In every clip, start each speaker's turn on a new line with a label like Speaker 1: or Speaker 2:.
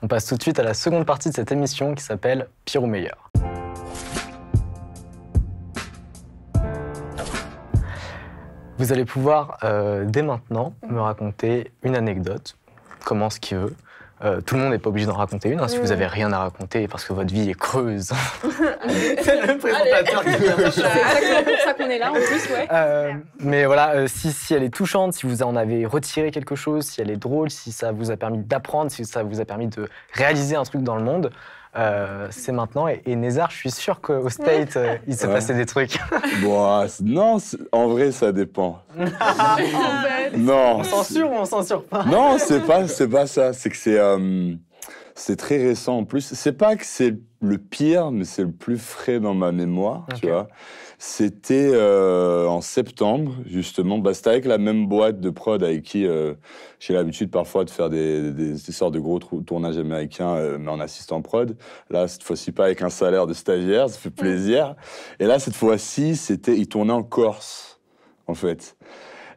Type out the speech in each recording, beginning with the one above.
Speaker 1: On passe tout de suite à la seconde partie de cette émission qui s'appelle Pire ou meilleur. Vous allez pouvoir, dès maintenant, me raconter une anecdote, commence qui veut. Tout le monde n'est pas obligé d'en raconter une, si vous n'avez rien à raconter parce que votre vie est creuse. C'est le présentateur qui vient.
Speaker 2: C'est pour ça qu'on est là, en plus, ouais.
Speaker 1: Mais voilà, si elle est touchante, si vous en avez retiré quelque chose, si elle est drôle, si ça vous a permis d'apprendre, si ça vous a permis de réaliser un truc dans le monde, c'est maintenant. Et Nézar, je suis sûr qu'au State, il s'est passé des trucs.
Speaker 3: Bon, non, en vrai, ça dépend. Non.
Speaker 1: On censure ou on censure pas?
Speaker 3: Non, c'est pas ça. C'est que c'est très récent en plus. C'est pas que c'est le pire, mais c'est le plus frais dans ma mémoire, tu vois. C'était en septembre, justement. Bah, c'était avec la même boîte de prod avec qui j'ai l'habitude parfois de faire des sortes de gros tournages américains, mais en assistant prod. Là, cette fois-ci, pas avec un salaire de stagiaire, ça fait plaisir. Et là, cette fois-ci, ils tournaient en Corse, en fait.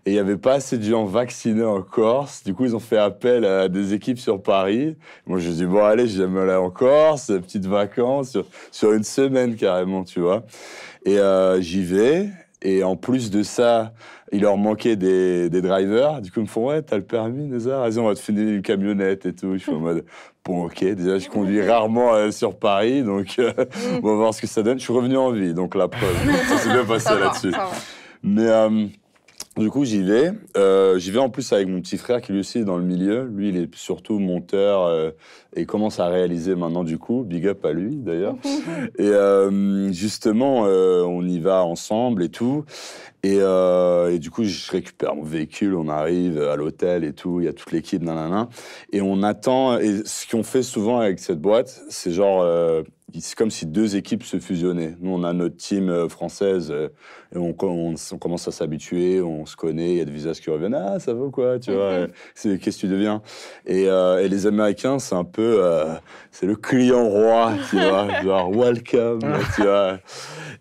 Speaker 3: Et il n'y avait pas assez de gens vaccinés en Corse. Du coup, ils ont fait appel à des équipes sur Paris. Moi, je me dis, bon, allez, j'aime aller en Corse, petites vacances, sur une semaine carrément, tu vois. Et j'y vais. Et en plus de ça, il leur manquait des drivers. Du coup, ils me font, ouais, t'as le permis, Nézar? Vas-y, on va te filer une camionnette et tout. Je suis en mode, bon, ok. Déjà, je conduis rarement sur Paris, donc on va voir ce que ça donne. Je suis revenu en vie, donc la preuve. Ça s'est bien passé là-dessus. Mais du coup, j'y vais. J'y vais en plus avec mon petit frère qui lui aussi est dans le milieu. Lui, il est surtout monteur et il commence à réaliser maintenant du coup. Big up à lui d'ailleurs. Et justement, on y va ensemble et tout. Et du coup, je récupère mon véhicule, on arrive à l'hôtel et tout. Il y a toute l'équipe, nanana. Et on attend. Et ce qu'on fait souvent avec cette boîte, c'est genre... c'est comme si deux équipes se fusionnaient. Nous, on a notre team française et on commence à s'habituer, on se connaît, il y a des visages qui reviennent. Ah, ça va ou quoi, tu vois, qu'est-ce que tu deviens? Et les Américains, c'est un peu... c'est le client roi, tu vois, genre welcome, tu vois.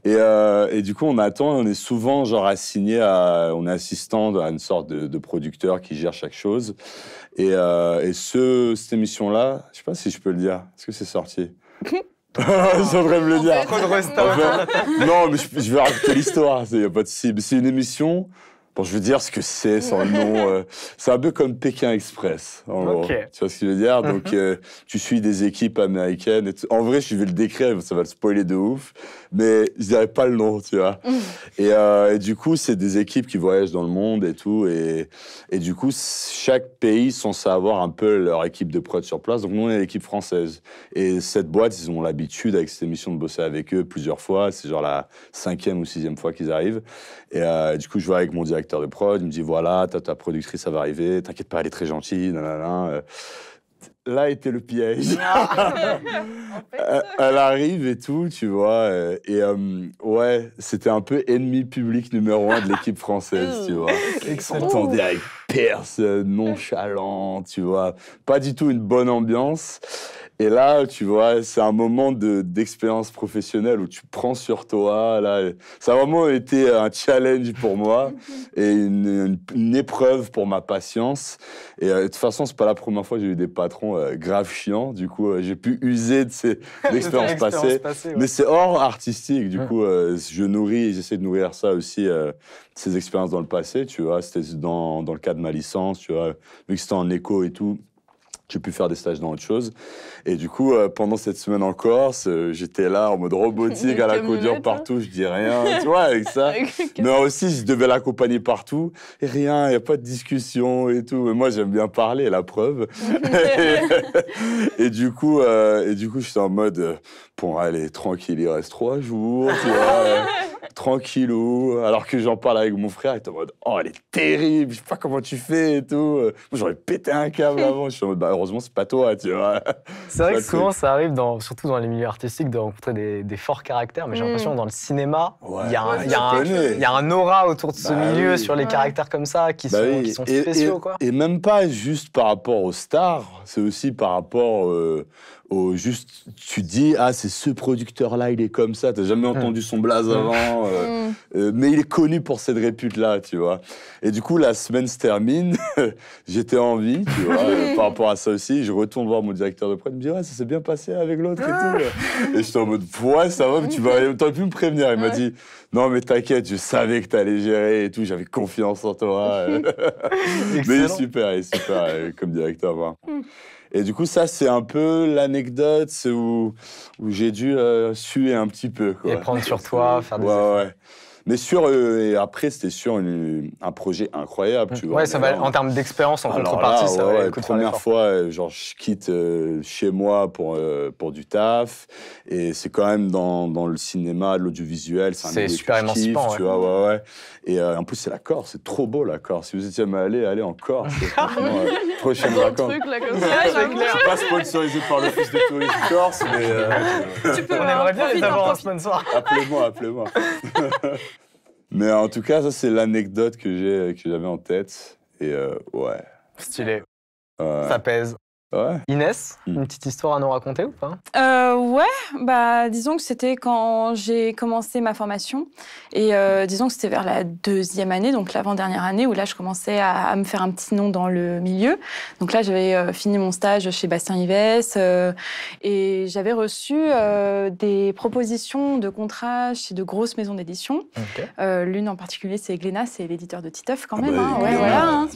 Speaker 3: Et du coup, on attend, on est souvent genre assigné on est assistant à une sorte de producteur qui gère chaque chose. Et cette émission-là, je sais pas si je peux le dire, est-ce que c'est sorti? J'aimerais me le dire. Non, mais je vais raconter l'histoire, il n'y a pas de cible. C'est une émission, bon, je veux dire ce que c'est, son nom. C'est un peu comme Pékin Express, en gros. Tu vois ce que je veux dire? Donc, tu suis des équipes américaines. En vrai, je vais le décrire, ça va le spoiler de ouf. Mais je dirais pas le nom, tu vois. Et du coup, c'est des équipes qui voyagent dans le monde et tout. Et du coup, chaque pays est censé avoir un peu leur équipe de prod sur place. Donc, nous, on est l'équipe française. Et cette boîte, ils ont l'habitude, avec cette émission, de bosser avec eux plusieurs fois. C'est genre la 5e ou 6e fois qu'ils arrivent. Et du coup, je vois avec mon directeur de prod. Il me dit, voilà, ta productrice, ça va arriver. T'inquiète pas, elle est très gentille. Nanana. Là était le piège. Elle arrive et tout, tu vois. Et ouais, c'était un peu ennemi public numéro 1 de l'équipe française, tu vois. Ils s'entendaient avec personne, nonchalant, tu vois. Pas du tout une bonne ambiance. Et là, tu vois, c'est un moment d'expérience professionnelle où tu prends sur toi. Là, ça a vraiment été un challenge pour moi et une épreuve pour ma patience. Et de toute façon, c'est pas la première fois que j'ai eu des patrons grave chiants. Du coup, j'ai pu user de ces expériences passées. Ouais. Mais c'est hors artistique. Du coup, j'essaie de nourrir ça aussi, ces expériences dans le passé. Tu vois, c'était dans le cadre de ma licence. Tu vois, vu que c'était en éco et tout. J'ai pu faire des stages dans autre chose. Et du coup, pendant cette semaine en Corse, j'étais là en mode robotique, à la codure partout, je dis rien, tu vois, avec ça. Mais aussi, je devais l'accompagner partout. Et rien, il n'y a pas de discussion et tout. Mais moi, j'aime bien parler, la preuve. et du coup, j'étais en mode, bon, allez, tranquille, il reste 3 jours, tu vois. Tranquillou, alors que j'en parle avec mon frère, il est en mode « Oh, elle est terrible, je sais pas comment tu fais et tout. » Moi, j'aurais pété un câble avant. Je suis en mode « Bah, heureusement, c'est pas toi, tu vois. »
Speaker 1: C'est vrai que souvent, ça arrive, surtout dans les milieux artistiques, de rencontrer des forts caractères, mais j'ai l'impression dans le cinéma, il y a un aura autour de ce milieu sur les caractères comme ça qui sont spéciaux, quoi.
Speaker 3: Et même pas juste par rapport aux stars, c'est aussi par rapport juste, tu dis, ah, c'est ce producteur-là, il est comme ça, t'as jamais entendu son blaze avant, vraiment. Mais il est connu pour cette répute-là, tu vois. Et du coup, la semaine se termine. J'étais en vie, tu vois, par rapport à ça aussi. Je retourne voir mon directeur de prod. Il me dit, ouais, ça s'est bien passé avec l'autre et tout. Et j'étais en mode, ouais, ça va, mais t'aurais pu me prévenir. Il m'a dit, non, mais t'inquiète, je savais que t'allais gérer et tout. J'avais confiance en toi. Mais il est super comme directeur. Voilà. Et du coup, ça, c'est un peu l'anecdote où j'ai dû suer un petit peu. Quoi.
Speaker 1: Et prendre sur toi, faire des
Speaker 3: efforts. Ouais. Mais et après, c'était sur un projet incroyable, tu vois.
Speaker 1: Ouais, ça va, en termes d'expérience, en contrepartie, ça va coûter
Speaker 3: première fois, genre, je quitte chez moi pour du taf. Et c'est quand même dans le cinéma, l'audiovisuel.
Speaker 1: C'est super émancipant,
Speaker 3: tu vois, ouais. Et en plus, c'est la Corse, c'est trop beau, la Corse. Si vous étiez allé en Corse, prochaine vacances.
Speaker 2: Truc, là, comme
Speaker 3: ça, je suis pas sponsorisé par l'Office de tourisme Corse, mais...
Speaker 1: On aimerait bien les avoir un sponsor.
Speaker 3: Appelez-moi. Mais en tout cas, ça, c'est l'anecdote que j'avais en tête. Et ouais.
Speaker 1: Stylé. Ça pèse.
Speaker 3: Ouais.
Speaker 1: Inès, une petite histoire à nous raconter ou pas?
Speaker 4: Ouais, disons que c'était quand j'ai commencé ma formation. Et disons que c'était vers la 2e année, donc l'avant-dernière année, où là, je commençais à me faire un petit nom dans le milieu. Donc là, j'avais fini mon stage chez Bastien Yves et j'avais reçu des propositions de contrats chez de grosses maisons d'édition. Okay. L'une en particulier, c'est Glénat, c'est l'éditeur de Titeuf quand même.
Speaker 3: Ouais, voilà.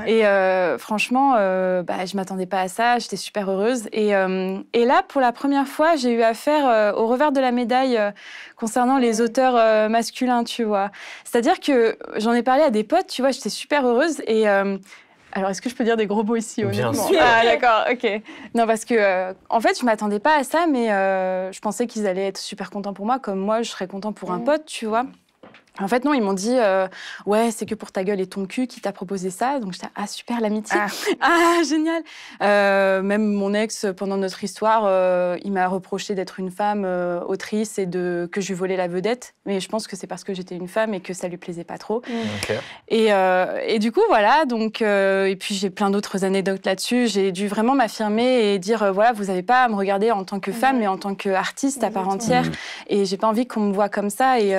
Speaker 4: Et franchement, je m'attendais pas à ça. J'étais super heureuse. Et là, pour la première fois, j'ai eu affaire au revers de la médaille concernant les auteurs masculins, tu vois. C'est-à-dire que j'en ai parlé à des potes, tu vois, j'étais super heureuse. Et alors, est-ce que je peux dire des gros mots ici, honnêtement?
Speaker 1: Bien sûr.
Speaker 4: Ah, d'accord, ok. Non, parce que, en fait, je m'attendais pas à ça, mais je pensais qu'ils allaient être super contents pour moi, comme moi, je serais content pour un pote, tu vois. En fait, non, ils m'ont dit « Ouais, c'est que pour ta gueule et ton cul qui t'a proposé ça. » Donc, j'étais « Ah, super, l'amitié. Ah, génial. » Même mon ex, pendant notre histoire, il m'a reproché d'être une femme autrice et que je lui volais la vedette. Mais je pense que c'est parce que j'étais une femme et que ça lui plaisait pas trop.
Speaker 1: Okay.
Speaker 4: Et du coup, voilà. Donc, et puis, j'ai plein d'autres anecdotes là-dessus. J'ai dû vraiment m'affirmer et dire voilà, vous n'avez pas à me regarder en tant que femme, mais en tant qu'artiste à part entière. Et j'ai pas envie qu'on me voit comme ça. Et,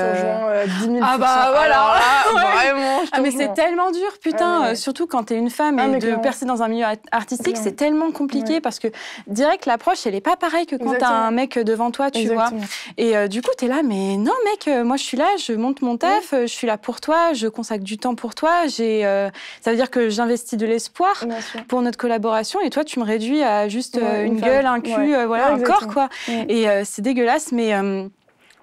Speaker 2: 10 000
Speaker 4: Ah bah voilà,
Speaker 2: vraiment.
Speaker 4: Mais c'est tellement dur, putain, surtout quand t'es une femme et de percer dans un milieu artistique, c'est tellement compliqué parce que direct l'approche, elle est pas pareille que quand t'as un mec devant toi, tu vois. Et du coup, t'es là, mais non mec, moi je suis là, je monte mon taf, je suis là pour toi, je consacre du temps pour toi, ça veut dire que j'investis de l'espoir pour notre collaboration et toi tu me réduis à juste une gueule, un cul, voilà, un corps quoi. Et c'est dégueulasse, mais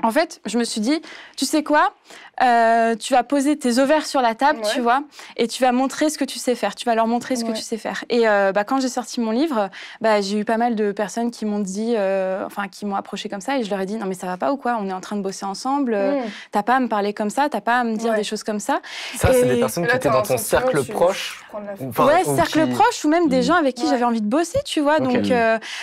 Speaker 4: en fait, je me suis dit, tu sais quoi, tu vas poser tes ovaires sur la table, tu vois, et tu vas montrer ce que tu sais faire. Tu vas leur montrer ce que tu sais faire. Et quand j'ai sorti mon livre, j'ai eu pas mal de personnes qui m'ont dit, qui m'ont approché comme ça, et je leur ai dit, non mais ça va pas ou quoi? On est en train de bosser ensemble. T'as pas à me parler comme ça, t'as pas à me dire des choses comme ça.
Speaker 1: Ça, c'est des personnes qui étaient dans ton cercle proche.
Speaker 4: Cercle proche ou même des gens avec qui j'avais envie de bosser, tu vois. Donc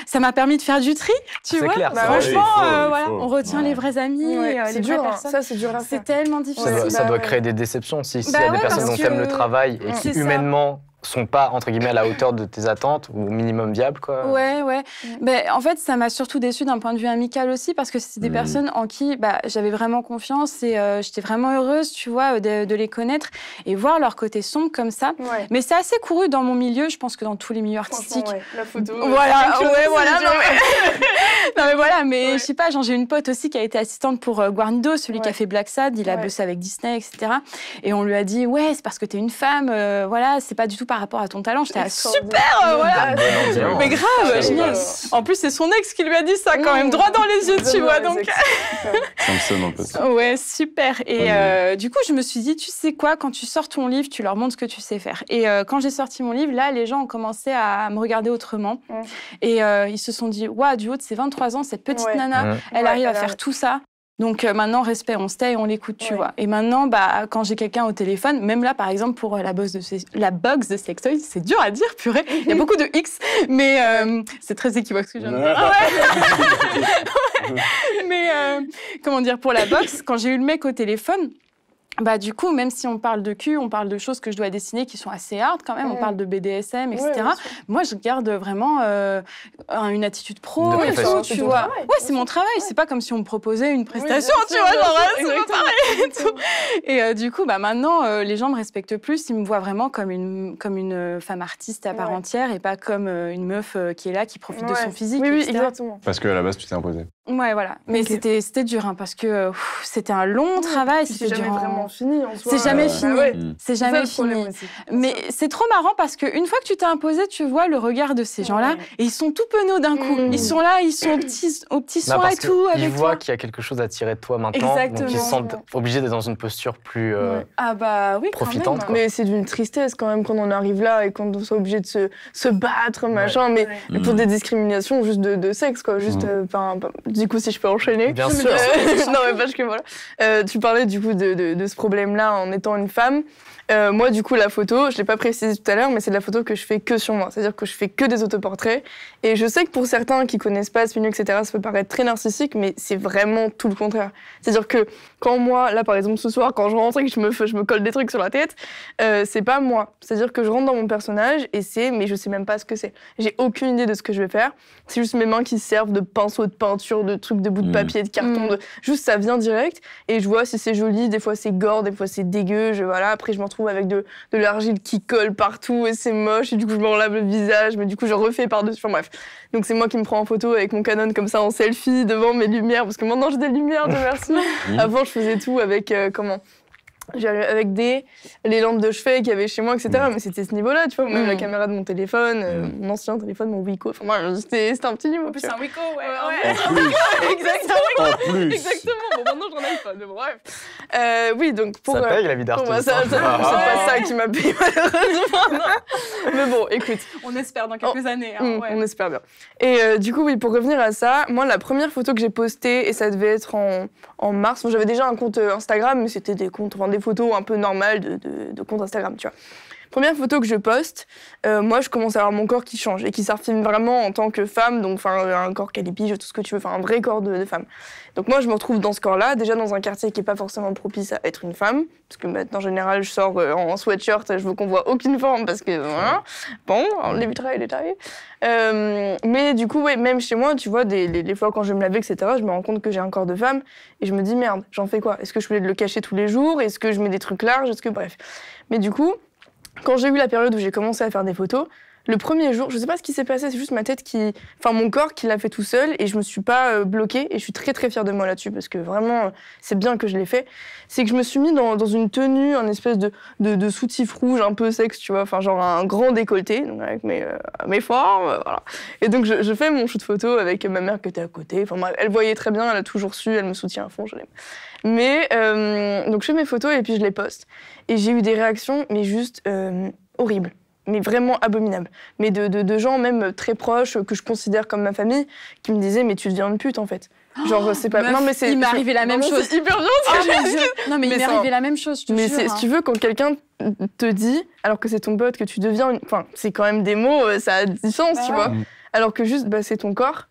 Speaker 4: ça m'a permis de faire du tri, tu vois.
Speaker 1: Clair,
Speaker 4: franchement, voilà, on retient les vrais amis, les vraies personnes.
Speaker 2: Ça, c'est dur à faire.
Speaker 4: C'est tellement difficile.
Speaker 1: Ça doit créer des déceptions aussi. S'il y a des personnes dont tu aimes le travail et qui humainement sont pas, entre guillemets, à la hauteur de tes attentes ou au minimum viables, quoi.
Speaker 4: Ouais. En fait, ça m'a surtout déçue d'un point de vue amical aussi parce que c'est des personnes en qui j'avais vraiment confiance et j'étais vraiment heureuse, tu vois, de les connaître et voir leur côté sombre comme ça. Mais c'est assez couru dans mon milieu, je pense que dans tous les milieux artistiques.
Speaker 2: La photo.
Speaker 4: Voilà, non mais voilà, mais je sais pas, j'ai une pote aussi qui a été assistante pour Guarnido, celui qui a fait Black Sad, il a bossé avec Disney, etc. Et on lui a dit, c'est parce que t'es une femme, voilà, c'est pas du tout par rapport à ton talent. J'étais super, voilà. Mais grave, génial. En plus, c'est son ex qui lui a dit ça quand même, droit dans les yeux, tu vois. Donc.
Speaker 3: Ça me sonne un peu ça.
Speaker 4: Ouais, super. Et du coup, je me suis dit, tu sais quoi, quand tu sors ton livre, tu leur montres ce que tu sais faire. Et quand j'ai sorti mon livre, là, les gens ont commencé à me regarder autrement. Et ils se sont dit, waouh, du haut de ses 23 ans, cette petite nana, elle arrive à faire tout ça. Donc maintenant, respect, on se tait et on l'écoute, tu vois. Et maintenant, quand j'ai quelqu'un au téléphone, même là, par exemple, pour la box de sextoy, c'est dur à dire, purée. Il y a beaucoup de X, mais c'est très équivoque ce que je viens de dire. Mais comment dire, pour la box, quand j'ai eu le mec au téléphone, Bah, du coup, même si on parle de cul, on parle de choses que je dois dessiner qui sont assez hard quand même, on parle de BDSM, etc. Moi, je garde vraiment une attitude pro et tout, tu vois. C'est mon travail, c'est pas comme si on me proposait une prestation, tu vois, genre, c'est pas pareil et tout. Et du coup, bah, maintenant, les gens me respectent plus, ils me voient vraiment comme une femme artiste à part entière et pas comme une meuf qui est là, qui profite de son physique,
Speaker 2: Oui, exactement.
Speaker 5: Parce qu'à la base, tu t'es imposée.
Speaker 4: Ouais, voilà. Mais c'était dur, hein, parce que c'était un long travail.
Speaker 2: C'est jamais vraiment fini en soi.
Speaker 4: C'est jamais fini. C'est jamais fini. Mais c'est trop marrant parce qu'une fois que tu t'es imposé, tu vois le regard de ces gens-là et ils sont tout penauds d'un coup. Ils sont là, ils sont aux petits soins et tout.
Speaker 1: Ils voient qu'il y a quelque chose à tirer de toi maintenant.
Speaker 4: Exactement.
Speaker 1: Donc ils se sentent obligés d'être dans une posture plus profitante.
Speaker 2: Quand même. Mais c'est d'une tristesse quand même quand on arrive là et quand on soit obligé de se battre, machin. Mais pour des discriminations juste de sexe, quoi. Juste, du coup, si je peux enchaîner.
Speaker 1: Bien sûr.
Speaker 2: Non, mais parce que voilà. Tu parlais du coup de ce problème-là en étant une femme. Moi, du coup, la photo, je l'ai pas précisé tout à l'heure, mais c'est de la photo que je fais que sur moi. C'est-à-dire que je fais que des autoportraits. Et je sais que pour certains qui connaissent pas ce milieu, etc., ça peut paraître très narcissique, mais c'est vraiment tout le contraire. C'est-à-dire que quand moi, là, par exemple, ce soir, quand je rentre et que je me colle des trucs sur la tête, c'est pas moi. C'est-à-dire que je rentre dans mon personnage mais je sais même pas ce que c'est. J'ai aucune idée de ce que je vais faire. C'est juste mes mains qui servent de pinceau, de peinture, de trucs, de bouts de papier, de carton, juste ça vient direct. Et je vois si c'est joli, des fois c'est gore, des fois c'est dégueu. Après, je m'en trouve avec de l'argile qui colle partout et c'est moche. Et du coup, je me lave le visage, mais du coup, je refais par-dessus. Enfin bref. Donc, c'est moi qui me prends en photo avec mon Canon comme ça en selfie devant mes lumières. Parce que maintenant, j'ai des lumières, Dieu merci. Avant, je faisais tout avec, avec les lampes de chevet qu'il y avait chez moi, etc. Mais c'était ce niveau-là, tu vois. Même la caméra de mon téléphone, mon ancien téléphone, mon Wiko. Enfin, moi, c'était un petit niveau.
Speaker 4: En plus, c'est un Wiko,
Speaker 2: Exactement.
Speaker 3: En plus.
Speaker 2: Exactement. Bon, maintenant, j'en ai pas. Mais bref. Oui, donc pour.
Speaker 1: Ça paye la vie d'artiste.
Speaker 2: C'est pas ça qui m'a payé, malheureusement. Mais bon, écoute.
Speaker 4: On espère dans quelques années.
Speaker 2: On espère bien. Et du coup, oui, pour revenir à ça, moi, la première photo que j'ai postée, et ça devait être en mars, j'avais déjà un compte Instagram, mais c'était des comptes, des photos un peu normales de compte Instagram, tu vois. Première photo que je poste, moi je commence à avoir mon corps qui change et qui s'affirme vraiment en tant que femme, donc un corps calipige, tout ce que tu veux, un vrai corps de femme. Donc moi je me retrouve dans ce corps-là, déjà dans un quartier qui n'est pas forcément propice à être une femme, parce que maintenant en général je sors en sweatshirt, je veux qu'on voit aucune forme parce que voilà, bon, on l'évitera les détails. Mais du coup, ouais, même chez moi, tu vois, les fois quand je vais me laver, etc., je me rends compte que j'ai un corps de femme et je me dis merde, j'en fais quoi? Est-ce que je voulais le cacher tous les jours? Est-ce que je mets des trucs larges? Bref. Mais du coup, quand j'ai eu la période où j'ai commencé à faire des photos, le premier jour, je sais pas ce qui s'est passé, c'est juste ma tête mon corps qui l'a fait tout seul et je me suis pas bloquée et je suis très très fière de moi là-dessus parce que vraiment, c'est bien que je l'ai fait. C'est que je me suis mis dans une tenue, un espèce de soutif rouge un peu sexe, tu vois, genre un grand décolleté, donc avec mes formes, voilà. Et donc je fais mon shoot photo avec ma mère qui était à côté, elle voyait très bien, elle a toujours su, elle me soutient à fond, je l'aime. Mais donc je fais mes photos et puis je les poste. Et j'ai eu des réactions, mais juste horribles. Mais vraiment abominables. Mais de gens même très proches, que je considère comme ma famille, qui me disaient « mais tu deviens une pute en fait ». Genre c'est pas...
Speaker 4: Meuf,
Speaker 2: non mais c'est...
Speaker 4: Il m'est arrivé la même chose.
Speaker 2: C'est hyper bien.
Speaker 4: Non mais il m'est arrivé la même chose, je te jure.
Speaker 2: Mais si tu veux, quand quelqu'un te dit, alors que c'est ton pote, que tu deviens une... Enfin, c'est quand même des mots, ça a du sens, tu vois. Alors que juste, c'est ton corps,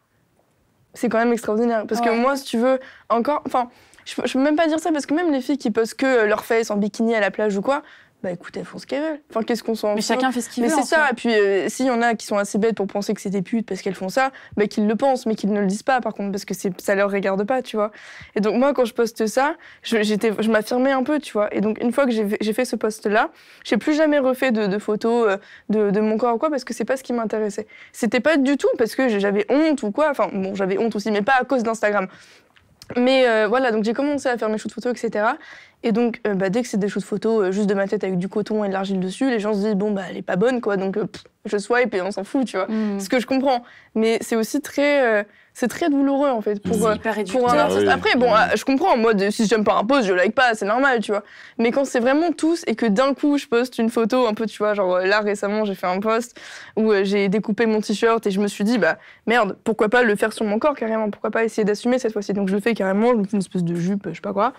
Speaker 2: c'est quand même extraordinaire. Parce que moi, si tu veux, encore... Enfin, je peux même pas dire ça, parce que même les filles qui posent que leur face en bikini à la plage ou quoi, écoute, elles font ce qu'elles veulent. Enfin, qu'est-ce qu'on s'en fout.
Speaker 4: Mais chacun fait ce qu'il veut.
Speaker 2: Mais c'est ça. Et puis, s'il y en a qui sont assez bêtes pour penser que c'est des putes parce qu'elles font ça, qu'ils le pensent, mais qu'ils ne le disent pas, par contre, parce que ça leur regarde pas, tu vois. Et donc, moi, quand je poste ça, je m'affirmais un peu, tu vois. Et donc, une fois que j'ai fait ce post-là, j'ai plus jamais refait de photos de mon corps ou quoi, parce que c'est pas ce qui m'intéressait. C'était pas du tout parce que j'avais honte ou quoi. Enfin, bon, j'avais honte aussi, mais pas à cause d'Instagram. Mais voilà, donc j'ai commencé à faire mes shoots photos, etc. Et donc, dès que c'est des shoots photos juste de ma tête avec du coton et de l'argile dessus, les gens se disent, elle est pas bonne, quoi, donc je swipe et on s'en fout, tu vois. Ce que je comprends. Mais c'est aussi c'est très douloureux, en fait, pour un artiste. Après, je comprends, en mode, si j'aime pas un post, je like pas, c'est normal, tu vois. Mais quand c'est vraiment tous et que d'un coup, je poste une photo un peu, tu vois, genre là, récemment, j'ai fait un post où j'ai découpé mon t-shirt et je me suis dit, merde, pourquoi pas le faire sur mon corps, carrément, pourquoi pas essayer d'assumer cette fois-ci. Donc je le fais carrément, je me fais une espèce de jupe, je sais pas quoi,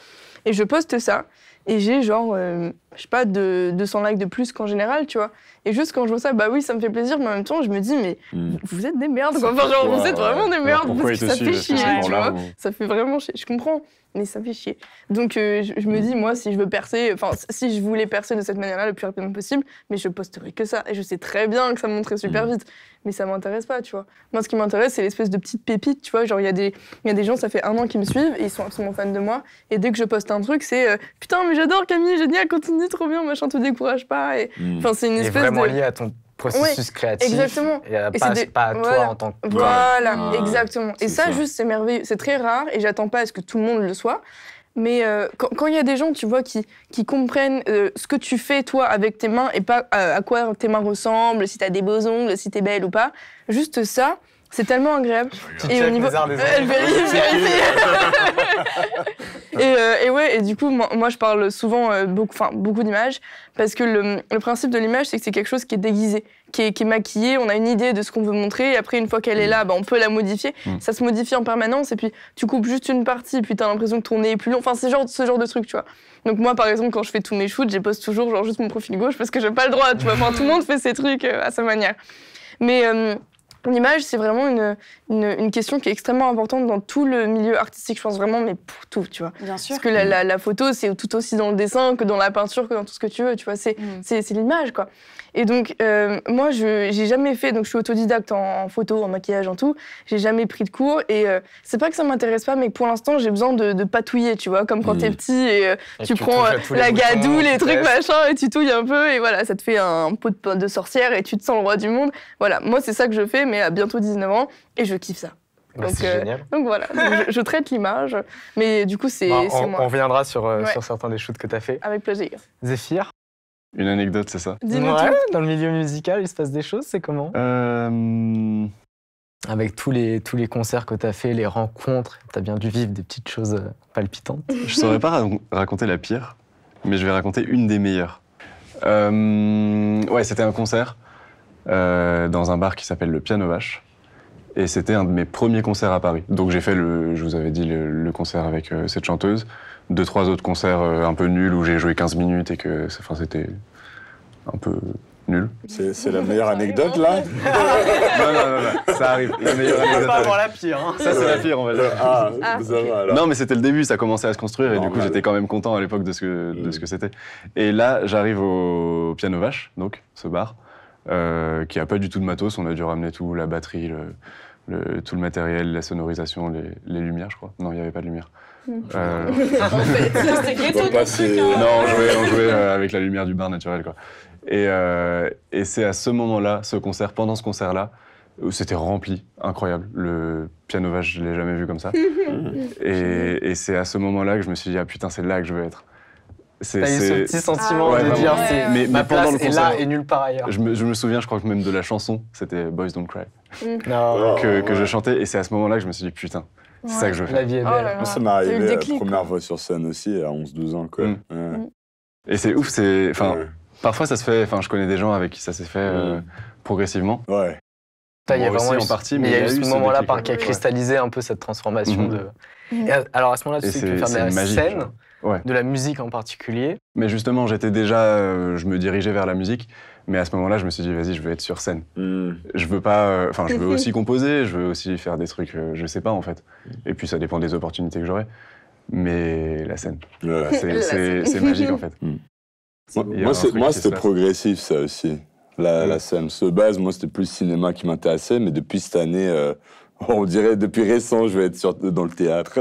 Speaker 2: et je poste ça. et j'ai genre, je sais pas, 200 likes de plus qu'en général, tu vois. Et juste quand je vois ça, bah oui, ça me fait plaisir, mais en même temps, je me dis, mais vous êtes des merdes, quoi. Enfin, genre, vous êtes vraiment des merdes, parce que ça fait chier, tu vois. Ça fait vraiment chier, je comprends, mais ça fait chier. Donc, je me dis, moi, si je veux percer, enfin, si je voulais percer de cette manière-là le plus rapidement possible, mais je posterais que ça. Et je sais très bien que ça monterait super vite, mais ça m'intéresse pas, tu vois. Moi, ce qui m'intéresse, c'est l'espèce de petite pépite, tu vois. Genre, il y a des gens, ça fait 1 an qu'ils me suivent, et ils sont absolument fans de moi. Et dès que je poste un truc, c'est putain, mais j'adore Camille, génial, continue, trop bien, machin, te décourage pas. Et enfin, c'est une espèce
Speaker 1: vraiment lié à ton processus créatif.
Speaker 2: Exactement.
Speaker 1: Et pas à toi en tant que...
Speaker 2: Voilà, exactement. Et ça, juste, c'est merveilleux. C'est très rare, et j'attends pas à ce que tout le monde le soit. Mais quand il y a des gens, tu vois, qui comprennent ce que tu fais, toi, avec tes mains, et pas à quoi tes mains ressemblent, si t'as des beaux ongles, si t'es belle ou pas, juste ça, c'est tellement agréable.
Speaker 1: Et au niveau...
Speaker 2: Elle vérifie. Et ouais, et du coup, moi je parle souvent beaucoup d'images, parce que le principe de l'image, c'est que c'est quelque chose qui est déguisé, qui est maquillé, on a une idée de ce qu'on veut montrer, et après, une fois qu'elle est là, bah, on peut la modifier. Ça se modifie en permanence, et puis tu coupes juste une partie, puis t'as l'impression que ton nez est plus long. Enfin, c'est ce genre de truc, tu vois. Donc moi, par exemple, quand je fais tous mes shoots, je pose toujours genre juste mon profil gauche, parce que j'ai pas le droit, tu vois. Enfin, tout le monde fait ses trucs à sa manière. Mais... l'image, c'est vraiment une question qui est extrêmement importante dans tout le milieu artistique, je pense vraiment, mais pour tout, tu vois.
Speaker 4: Bien sûr.
Speaker 2: Parce que la photo, c'est tout aussi dans le dessin que dans la peinture, que dans tout ce que tu veux, tu vois. C'est l'image, quoi. Et donc, moi, j'ai jamais fait... Donc, je suis autodidacte en photo, en maquillage, en tout. J'ai jamais pris de cours. Et c'est pas que ça m'intéresse pas, mais que pour l'instant, j'ai besoin de patouiller, tu vois. Comme quand t'es petit et tu prends la gadoue, les trucs, machin, et tu touilles un peu. Et voilà, ça te fait un pot de sorcière et tu te sens le roi du monde. Voilà, moi, c'est ça que je fais, mais à bientôt 19 ans. Et je kiffe ça.
Speaker 1: Bah, c'est génial.
Speaker 2: Donc voilà, je traite l'image. Mais du coup, c'est moi.
Speaker 1: On reviendra sur certains des shoots que t'as fait.
Speaker 2: Avec plaisir.
Speaker 1: Zéphyr?
Speaker 5: Une anecdote, c'est ça?
Speaker 2: Dis-nous tout.
Speaker 1: Dans le milieu musical, il se passe des choses, c'est comment? Avec tous les concerts que tu as fait, les rencontres, tu as bien dû vivre des petites choses palpitantes.
Speaker 5: Je saurais pas raconter la pire, mais je vais raconter une des meilleures. Ouais, c'était un concert dans un bar qui s'appelle le Piano Vache. Et c'était un de mes premiers concerts à Paris. Donc j'ai fait, je vous avais dit, le concert avec cette chanteuse. 2-3 autres concerts un peu nuls où j'ai joué 15 minutes et que c'était un peu nul.
Speaker 3: C'est la meilleure anecdote, là?
Speaker 5: Non, ça arrive. La meilleure anecdote.
Speaker 1: On va pas avoir la pire, hein.
Speaker 5: Ça, c'est la pire, on va dire.
Speaker 3: Ça va, alors.
Speaker 5: Non, mais c'était le début, ça commençait à se construire et du coup, j'étais quand même content à l'époque de ce que c'était. Et là, j'arrive au Piano Vache, donc, ce bar, qui a pas du tout de matos. On a dû ramener tout, la batterie, tout le matériel, la sonorisation, les lumières, je crois. Non, il n'y avait pas de lumière.
Speaker 4: En fait, c'était ghetto ton truc.
Speaker 5: Non, on jouait avec la lumière du bar naturel, quoi. Et c'est à ce moment-là, pendant ce concert-là, où c'était rempli, incroyable. Le Piano Vache, je l'ai jamais vu comme ça. Et c'est à ce moment-là que je me suis dit, ah putain, c'est là que je veux être.
Speaker 1: T'as eu ce petit sentiment de dire, c'est ma place est là et nulle part ailleurs.
Speaker 5: Je me souviens, je crois que même de la chanson, c'était Boys Don't Cry, que je chantais. Et c'est à ce moment-là que je me suis dit, putain, c'est ça que je veux faire.
Speaker 1: La vie est belle.
Speaker 3: Moi, ça m'est arrivé la première fois sur scène aussi, à 11-12 ans, quoi.
Speaker 5: Et c'est ouf, parfois ça se fait, je connais des gens avec qui ça s'est fait progressivement.
Speaker 3: Ouais.
Speaker 1: Il y a vraiment
Speaker 5: en partie,
Speaker 1: mais il y a eu ce moment-là qui a cristallisé un peu cette transformation de... Et alors à ce moment-là, tu sais que tu veux faire de la scène, de la musique en particulier.
Speaker 5: Mais justement, j'étais déjà, je me dirigeais vers la musique, mais à ce moment-là, je me suis dit, vas-y, je veux être sur scène. Je veux pas, je veux aussi composer, je veux aussi faire des trucs, je sais pas en fait. Et puis ça dépend des opportunités que j'aurai. Mais la scène, c'est magique en fait.
Speaker 3: Moi, c'était progressif, ça aussi, la scène. De base, moi, c'était plus le cinéma qui m'intéressait, mais depuis cette année, on dirait depuis récent, je vais être dans le théâtre.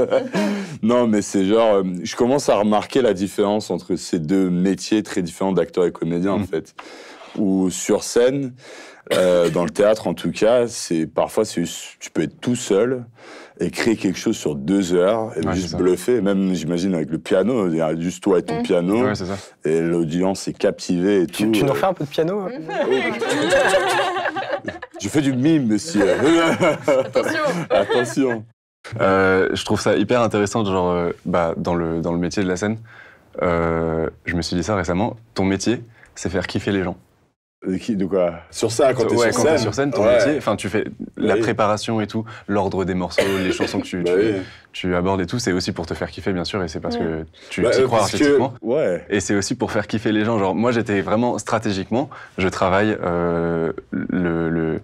Speaker 3: Non, mais c'est genre, je commence à remarquer la différence entre ces deux métiers très différents d'acteur et comédien, en fait. Ou sur scène, dans le théâtre en tout cas, parfois tu peux être tout seul et créer quelque chose sur 2 heures et juste bluffer. Même, j'imagine, avec le piano, il y a juste toi et ton piano.
Speaker 5: Ouais, c'est ça.
Speaker 3: Et l'audience est captivée et tout.
Speaker 1: Tu nous refais un peu de piano?
Speaker 3: Je fais du mime, monsieur. Attention.
Speaker 5: Je trouve ça hyper intéressant, genre, dans le métier de la scène. Je me suis dit ça récemment. Ton métier, c'est faire kiffer les gens.
Speaker 3: De quoi? Sur ça, quand t'es
Speaker 5: ouais,
Speaker 3: sur scène.
Speaker 5: Sur scène, ton métier, enfin, tu fais la préparation et tout, l'ordre des morceaux, les chansons que tu abordes et tout, c'est aussi pour te faire kiffer, bien sûr, et c'est parce que tu t'y crois artistiquement. Et c'est aussi pour faire kiffer les gens. Genre, moi, j'étais vraiment stratégiquement, je travaille le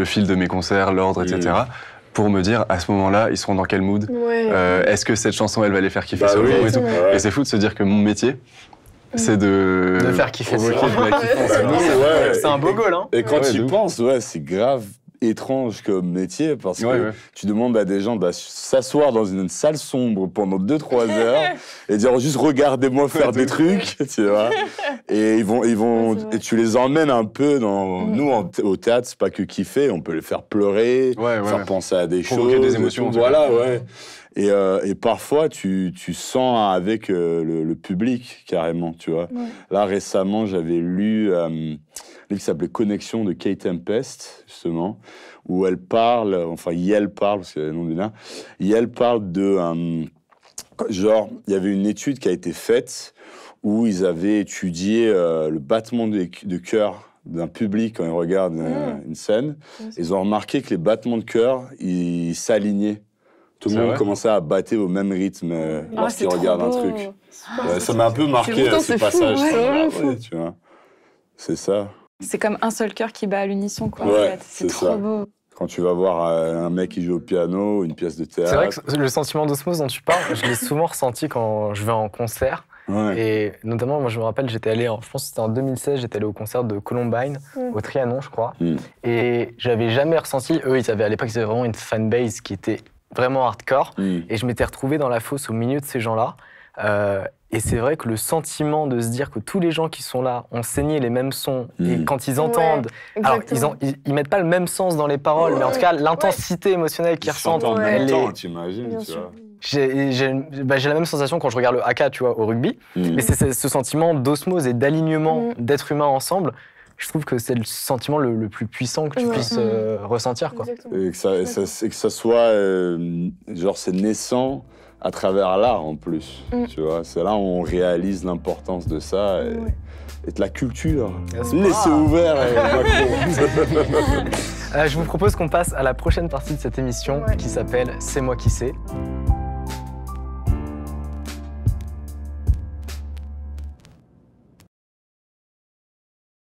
Speaker 5: fil de mes concerts, l'ordre, etc. Pour me dire, à ce moment-là, ils seront dans quel mood? Est-ce que cette chanson, elle va les faire kiffer sur le moment et tout. Et c'est fou de se dire que mon métier, c'est de
Speaker 1: faire kiffer.
Speaker 5: C'est
Speaker 1: un beau goal, hein.
Speaker 3: Et quand tu y penses, c'est grave étrange comme métier parce que tu demandes à des gens de s'asseoir dans une salle sombre pendant 2-3 heures et dire juste regardez-moi faire des trucs, tu vois. Et et tu les emmènes un peu dans nous au théâtre, c'est pas que kiffer, on peut les faire pleurer, faire penser à des choses,
Speaker 5: des émotions.
Speaker 3: Voilà, Et parfois, tu sens avec le public, carrément, tu vois. Là, récemment, j'avais lu un livre qui s'appelait Connexion de Kate Tempest, justement, où elle parle, Yel parle, parce qu'il y a le nom du nain, Yel parle de... genre, il y avait une étude qui a été faite où ils avaient étudié le battement de cœur d'un public quand ils regardent une scène. Ils ont remarqué que les battements de cœur, ils s'alignaient. Tout le monde commençait à battre au même rythme lorsqu'il regarde un truc. Ça m'a un peu marqué ce passage. Tu vois. C'est ça.
Speaker 4: C'est comme un seul cœur qui bat à l'unisson, quoi. C'est trop beau.
Speaker 3: Quand tu vas voir un mec qui joue au piano, une pièce de théâtre.
Speaker 1: C'est vrai que le sentiment d'osmose dont tu parles, je l'ai souvent ressenti quand je vais en concert. Et notamment, moi je me rappelle, j'étais allé, je pense que c'était en 2016, j'étais allé au concert de Columbine, au Trianon, je crois. Et j'avais jamais ressenti, eux, à l'époque, ils avaient vraiment une fanbase qui était vraiment hardcore. Et je m'étais retrouvé dans la fosse au milieu de ces gens-là. Et c'est vrai que le sentiment de se dire que tous les gens qui sont là ont saigné les mêmes sons, et quand ils entendent, alors ils mettent pas le même sens dans les paroles, mais en tout cas l'intensité émotionnelle qu'ils ressentent,
Speaker 3: elle est... t'imagines, tu vois.
Speaker 1: J'ai la même sensation quand je regarde le haka, tu vois, au rugby, mais c'est ce sentiment d'osmose et d'alignement d'êtres humains ensemble. Je trouve que c'est le sentiment le plus puissant que tu puisses ressentir, quoi.
Speaker 3: Et que ça soit genre c'est naissant à travers l'art en plus, tu vois. C'est là où on réalise l'importance de ça et de la culture. Laissez ouvert.
Speaker 1: Je vous propose qu'on passe à la prochaine partie de cette émission qui s'appelle « C'est moi qui sais ».